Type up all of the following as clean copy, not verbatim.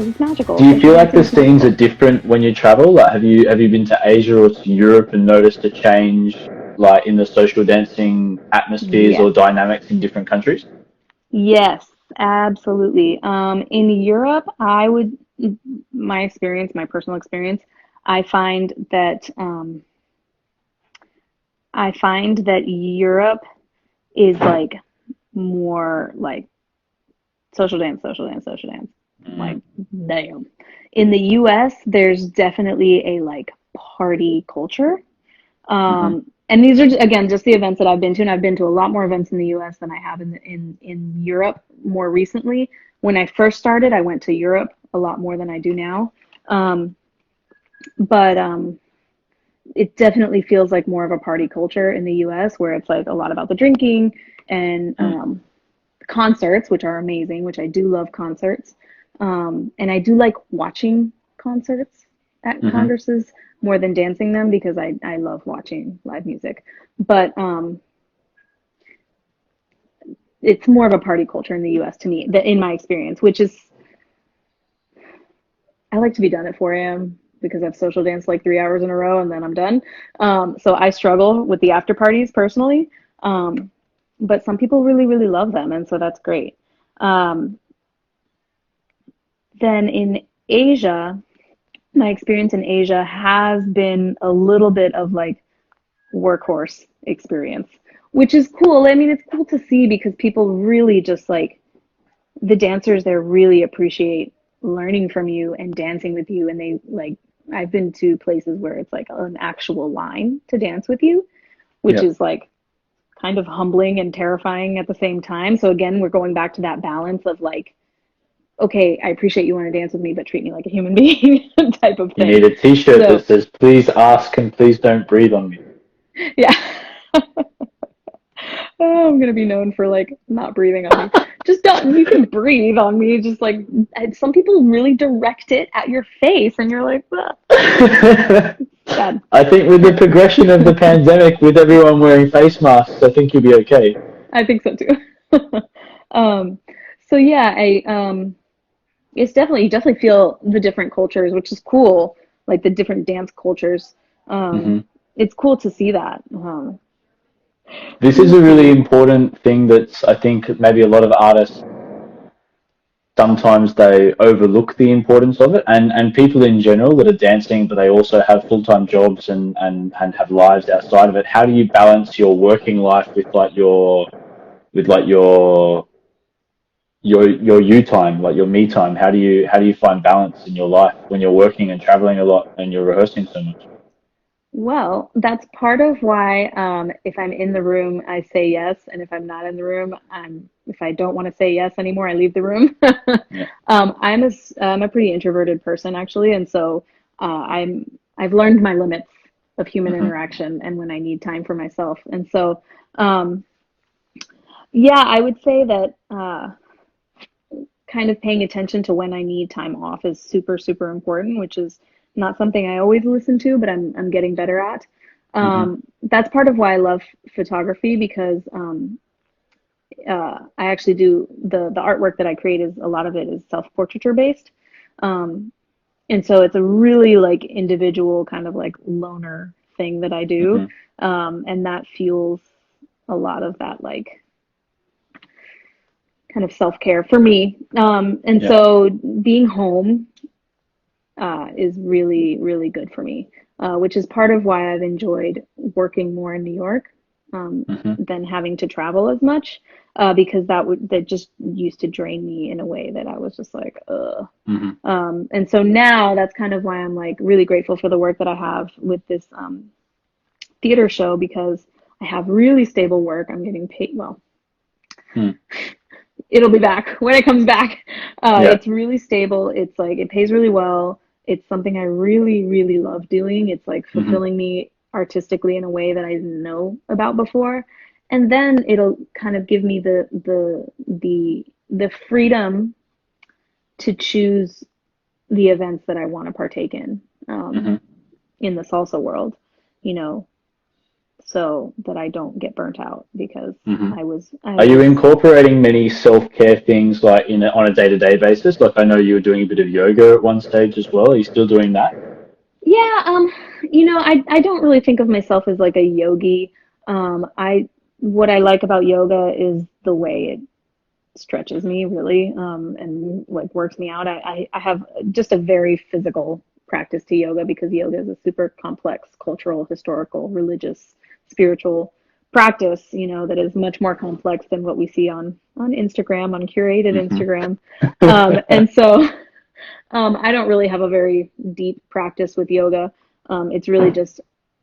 because it's magical. Do you Social feel like dancing the is scenes are magical. different when you travel? Like, have you been to Asia or to Europe and noticed a change, like in the social dancing atmospheres Yes. or dynamics in different countries? Yes, absolutely. In Europe, my experience, my personal experience, I find that Europe is like more like social dance, social dance, social dance. Like, Mm, damn. In the US, there's definitely a like party culture. mm-hmm, And these are again just the events that I've been to, and I've been to a lot more events in the US than I have in Europe more recently. When I first started, I went to Europe a lot more than I do now. Um, but it definitely feels like more of a party culture in the US where it's like a lot about the drinking and mm, concerts, which are amazing, which I do love concerts. And I do like watching concerts at mm-hmm. congresses more than dancing them because I love watching live music. But it's more of a party culture in the US to me, in my experience, which is, I like to be done at 4 a.m. because I've social danced like 3 hours in a row and then I'm done. So I struggle with the after parties personally. Um, but some people really, really love them. And so that's great. Um, then in Asia, my experience in Asia has been a little bit of like workhorse experience, which is cool. I mean, it's cool to see because people really just like the dancers there really appreciate learning from you and dancing with you. And they like, I've been to places where it's like an actual line to dance with you, which Yeah. is like kind of humbling and terrifying at the same time. So again, we're going back to that balance of like, okay, I appreciate you want to dance with me, but treat me like a human being type of You need thing. a T-shirt that So says "Please ask and please don't breathe on me." yeah. Oh, I'm gonna be known for like not breathing on me. Just don't. You can breathe on me. Just like some people really direct it at your face, and you're like, "Ah, sad." I think with the progression of the pandemic, with everyone wearing face masks, I think you'll be okay. I think so too. um, so yeah, it's definitely you definitely feel the different cultures, which is cool. Like the different dance cultures. Um, Hmm. it's cool to see that. This is a Let's really see. important thing that I think maybe a lot of artists sometimes they overlook the importance of it, and people in general that are dancing but they also have full-time jobs and have lives outside of it. How do you balance your working life with like your you time, like your me time? How do you find balance in your life when you're working and traveling a lot and you're rehearsing so much? Well, that's part of why if I'm in the room, I say yes, and if I'm not in the room, if I don't want to say yes anymore, I leave the room. Yeah. I'm a pretty introverted person actually, and so I've learned my limits of human Hmm. interaction and when I need time for myself. And so um, yeah, I would say that kind of paying attention to when I need time off is super, super important, which is not something I always listen to, but I'm getting better at. Hmm. That's part of why I love photography because I actually do the artwork that I create is a lot of it is self-portraiture based. Um, and so it's a really like individual kind of like loner thing that I do. Hmm. And that fuels a lot of that like kind of self-care for me. And Yeah. so being home is really, really good for me, which is part of why I've enjoyed working more in New York Hmm. than having to travel as much, because that just used to drain me in a way that I was just like, ugh. Hmm. And so now that's kind of why I'm like really grateful for the work that I have with this theater show because I have really stable work. I'm getting paid well. Mm. It'll be back when it comes back. Yeah. It's really stable. It's like it pays really well. It's something I really, really love doing. It's like Hmm. fulfilling me artistically in a way that I didn't know about before. And then it'll kind of give me the freedom to choose the events that I want to partake um, Hmm. in the salsa world. You know, so that I don't get burnt out because Hmm. I Are you was incorporating many self-care things like on a day-to-day basis? Like I know you were doing a bit of yoga at one stage as well. Are you still doing that? yeah, I don't really think of myself as like a yogi. I what I like about yoga is the way it stretches me really, and like works me out. I have just a very physical practice to yoga because yoga is a super complex cultural, historical, religious, spiritual practice, that is much more complex than what we see on Instagram, on curated Hmm. Instagram. And so I don't really have a very deep practice with yoga. It's really just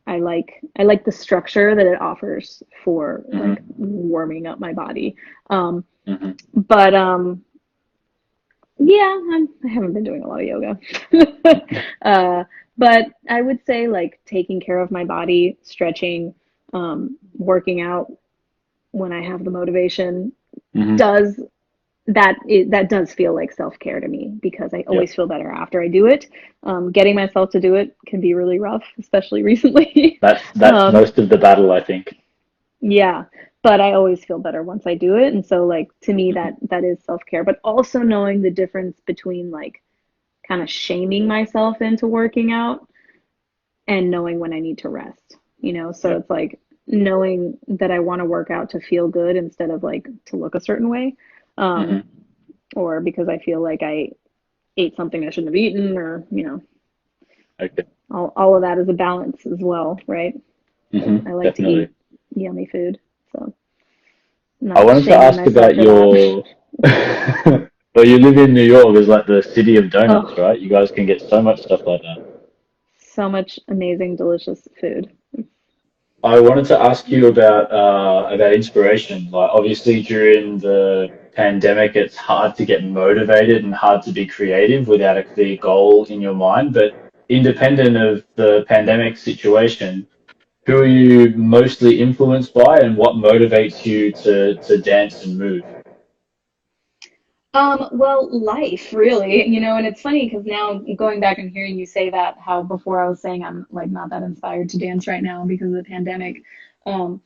I like the structure that it offers for like Hmm. warming up my body. Um, Hmm. but yeah, I haven't been doing a lot of yoga. uh, but I would say like taking care of my body, stretching, working out when I have the motivation Hmm. does that does feel like self-care to me because I Yep. always feel better after I do it. Getting myself to do it can be really rough, especially recently. That's um, most of the battle, I think. yeah, but I always feel better once I do it, and so like to me Hmm. that is self-care. But also knowing the difference between like kind of shaming myself into working out and knowing when I need to rest. So Yep. it's like knowing that I want to work out to feel good instead of like to look a certain way. Um, Hmm. or because I feel like I ate something I shouldn't have eaten, or Okay. all of that is a balance as well, right? Hmm. I like to Definitely. eat yummy food, so I not wanted to shaming ask myself about for that. your. Well, you live in New York, is like the city of donuts, Oh, right? You guys can get so much stuff like that. so much amazing, delicious food. I wanted to ask you about inspiration. Like, obviously, during the pandemic, it's hard to get motivated and hard to be creative without a clear goal in your mind. But independent of the pandemic situation, who are you mostly influenced by, and what motivates you to dance and move? Well, life really, and it's funny because now going back and hearing you say that, how before I was saying I'm like not that inspired to dance right now because of the pandemic. Um,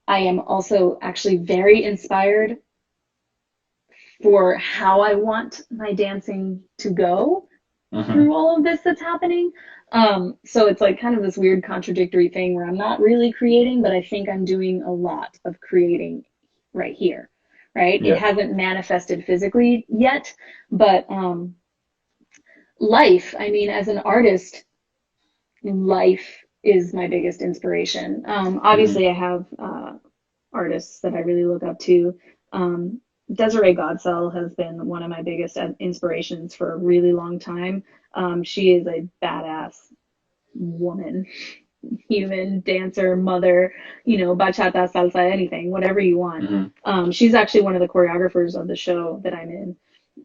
I am also actually very inspired for how I want my dancing to go through Hmm. all of this that's happening. So it's like kind of this weird contradictory thing where I'm not really creating, but I think I'm doing a lot of creating right here, right? It Yeah. hasn't manifested physically yet, but life, I mean, as an artist, life is my biggest inspiration. Hmm. Obviously, I have artists that I really look up to. Um, Desiree Godsell has been one of my biggest inspirations for a really long time. She is a badass woman, human, dancer, mother, bachata, salsa, anything, whatever you want. Hmm. She's actually one of the choreographers of the show that I'm in.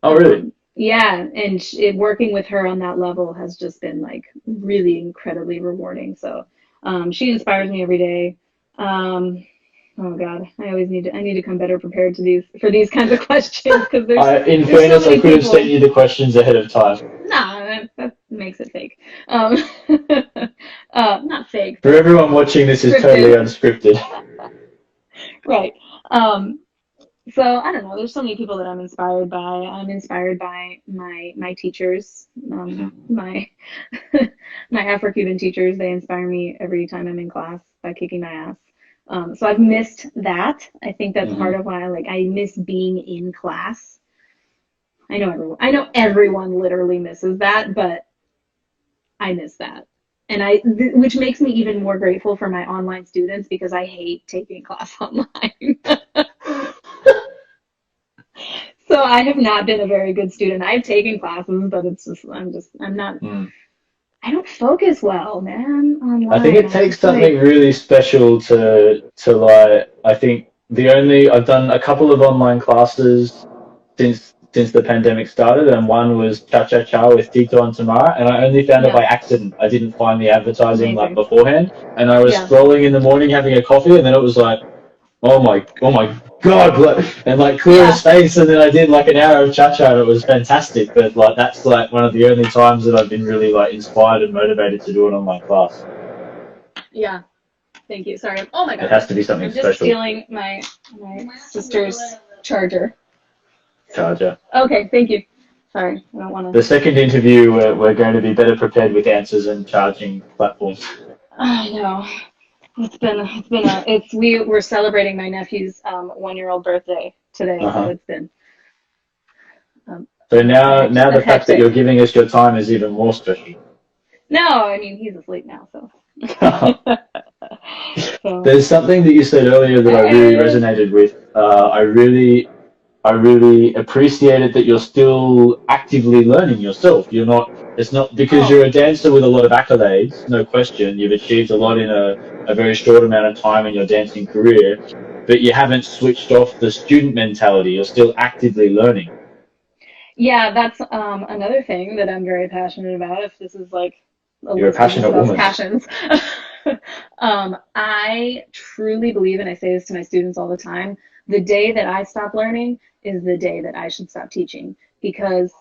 Oh, really? Yeah, and working with her on that level has just been like really incredibly rewarding. So she inspires me every day. Um, Oh God, I need to come better prepared to these kinds of questions because In there's so fairness, I many could have sent people. you the questions ahead of time. Nah, that makes it fake. Um, not fake, For but everyone watching, this is totally scripted. unscripted. Right. Um, so I don't know. There's so many people that I'm inspired by. I'm inspired by my teachers, Hmm. my my Afro-Cuban teachers. They inspire me every time I'm in class by kicking my ass. So I've missed that. I think that's part Hmm. of why I miss being in class. I know everyone literally misses that, but I miss that. And which makes me even more grateful for my online students because I hate taking class online. So I have not been a very good student. I've taken classes, but I'm not, Mm. I don't focus well, man, I think online. it I'm takes just like, something really special to like. I think I've done a couple of online classes since the pandemic started, and one was Cha Cha Cha with Tito and Tamara, and I only found it yeah, by accident. I didn't find the advertising like amazing. beforehand, and I was Yeah, scrolling in the morning having a coffee, and then it was like, oh my God, and like clear as yeah, space, and then I did like an hour of cha cha, and it was fantastic. But like that's like one of the only times that I've been really like inspired and motivated to do an online class. yeah. Thank you. Sorry. Oh my It God. has to be something I'm just special. stealing my sister's charger. Charger. Okay, thank you. Sorry, I don't The want to. second interview, we're going to be better prepared with answers and charging platforms. I know. We were celebrating my nephew's 1 year old birthday today, so Uh-huh. it's been um, So now a the fact that hectic. you're giving us your time is even more special. No, I mean he's asleep now, so. So. There's something that you said earlier that I really Hey. resonated with. I really appreciate it that you're still actively learning yourself. You're not. It's not because Oh. you're a dancer with a lot of accolades. No question, you've achieved a lot in a very short amount of time in your dancing career, but you haven't switched off the student mentality. You're still actively learning. Yeah, that's another thing that I'm very passionate about. If this is like a You're a list of passionate Isabel's woman. passions, I truly believe, and I say this to my students all the time, the day that I stop learning is the day that I should stop teaching. Because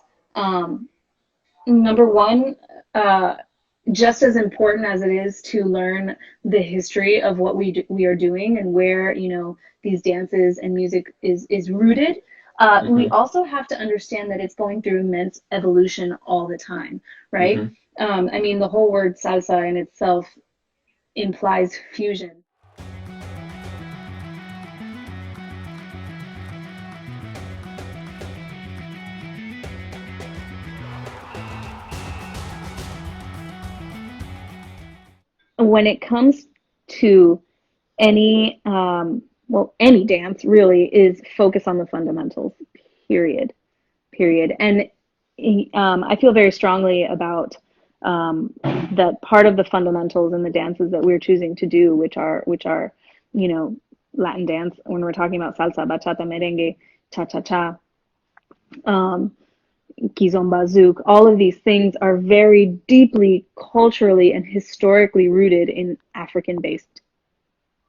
number one, uh, just as important as it is to learn the history of what we are doing and where these dances and music is rooted, we Hmm. also have to understand that it's going through immense evolution all the time, right? Hmm. I mean, the whole word salsa in itself implies fusion. When it comes to any any dance really is focus on the fundamentals, period. And I feel very strongly about that part of the fundamentals in the dances that we're choosing to do, which are you know Latin dance. When we're talking about salsa, bachata, merengue, cha cha cha, um, kizomba, zouk, all of these things are very deeply culturally and historically rooted in African-based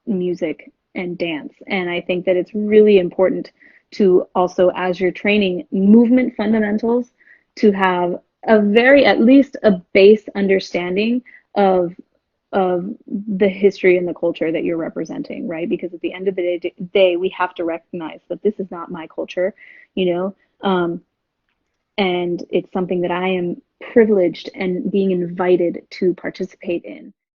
music and dance. And I think that it's really important to also, as you're training movement fundamentals, to have at least a base understanding of the history and the culture that you're representing, right? Because at the end of the day, we have to recognize that this is not my culture, you know, and it's something that I am privileged and being invited to participate in.